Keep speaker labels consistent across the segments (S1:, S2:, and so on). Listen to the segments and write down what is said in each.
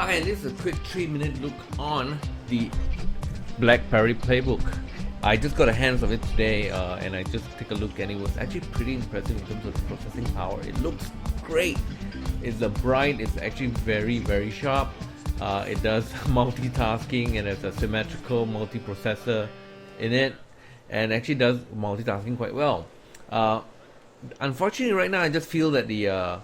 S1: Hi, and this is a quick 3-minute look on the Blackberry Playbook. I just got a hands of it today and I just took a look, and it was actually pretty impressive in terms of the processing power. It looks great. It's bright, it's actually very sharp. It does multitasking, and it's a symmetrical multiprocessor in it, and actually does multitasking quite well. Unfortunately, right now I just feel that the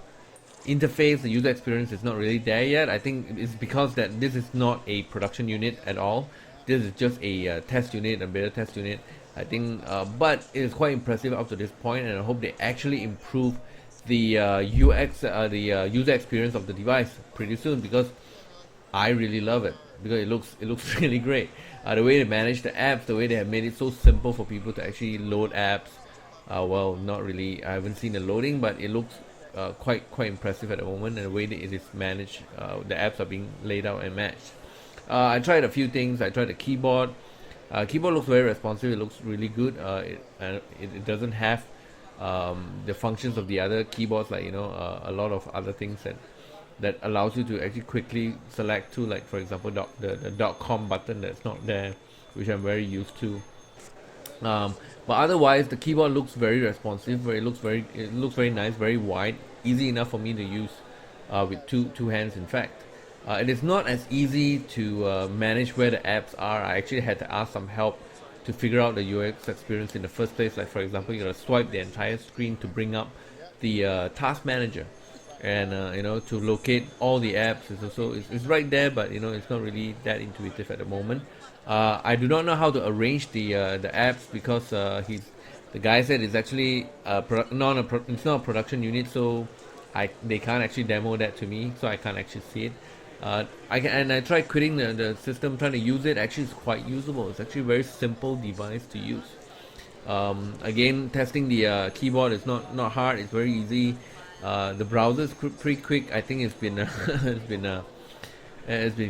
S1: interface, the user experience is not really there yet. I think it's because that this is not a production unit at all. This is just a test unit, a beta test unit. I think, but it is quite impressive up to this point, and I hope they actually improve the user experience of the device pretty soon, because I really love it, because it looks really great. The way they manage the apps, the way they have made it so simple for people to actually load apps. Well, not really. I haven't seen the loading, but it looks quite impressive at the moment, and the way that it is managed, the apps are being laid out and matched. I tried a few things. I tried the keyboard. Keyboard looks very responsive. It looks really good. It doesn't have the functions of the other keyboards, like a lot of other things that allows you to actually quickly select to, like for example the .com button that's not there, which I'm very used to. But otherwise, the keyboard looks very responsive. It looks very nice, very wide, easy enough for me to use with two hands. In fact, it is not as easy to manage where the apps are. I actually had to ask some help to figure out the UX experience in the first place. Like for example, you gotta swipe the entire screen to bring up the task manager, and to locate all the apps. It's right there, but it's not really that intuitive at the moment. I do not know how to arrange the apps, because the guy said it's actually it's not a production unit, so they can't actually demo that to me, so I can't actually see it. I tried quitting the system, trying to use it. Actually, it's quite usable. It's actually a very simple device to use. Again, testing the keyboard is not hard. It's very easy. The browser is pretty quick. I think it's been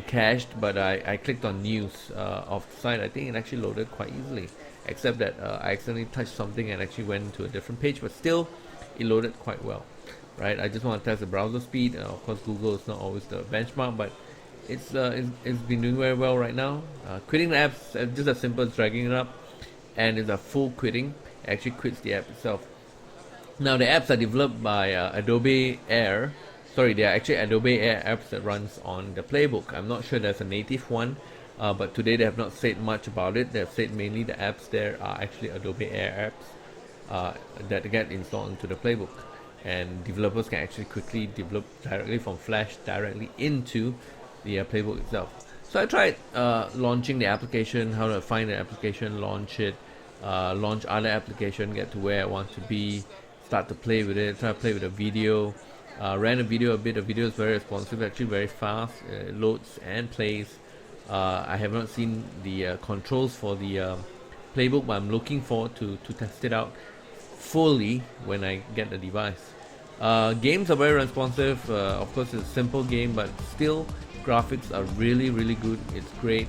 S1: cached, but I clicked on news of the site. I think it actually loaded quite easily, except that I accidentally touched something and actually went to a different page, but still it loaded quite well. Right, I just want to test the browser speed. Of course, Google is not always the benchmark, but it's been doing very well right now. Quitting the apps, just as simple as dragging it up, and it's a full quitting. It actually quits the app itself. Now the apps are developed by Adobe AIR. Sorry, they are actually Adobe AIR apps that runs on the Playbook. I'm not sure there's a native one, but today they have not said much about it. They have said mainly the apps there are actually Adobe AIR apps that get installed into the Playbook, and developers can actually quickly develop directly from Flash directly into the Playbook itself. So I tried launching the application, how to find the application, launch it, launch other application, get to where I want to be, start to play with it, try to play with the video. Ran a video a bit. The video is very responsive, actually very fast. It loads and plays. I have not seen the controls for the Playbook, but I'm looking forward to test it out fully when I get the device. Games are very responsive. Of course, it's a simple game, but still graphics are really good. It's great.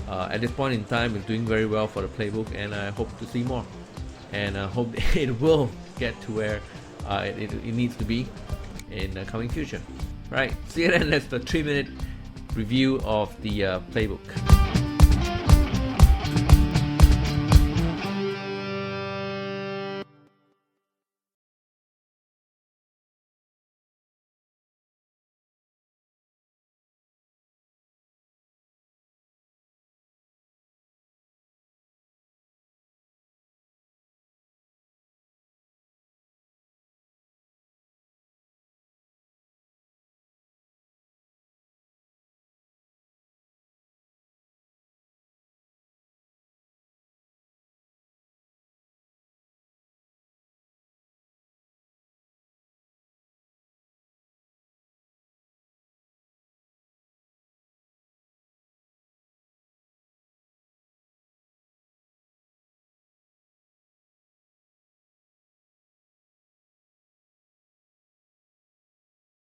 S1: At this point in time, it's doing very well for the Playbook, and I hope to see more, and I hope it will get to where it needs to be in the coming future. Right, see you then. That's the 3-minute review of the Playbook.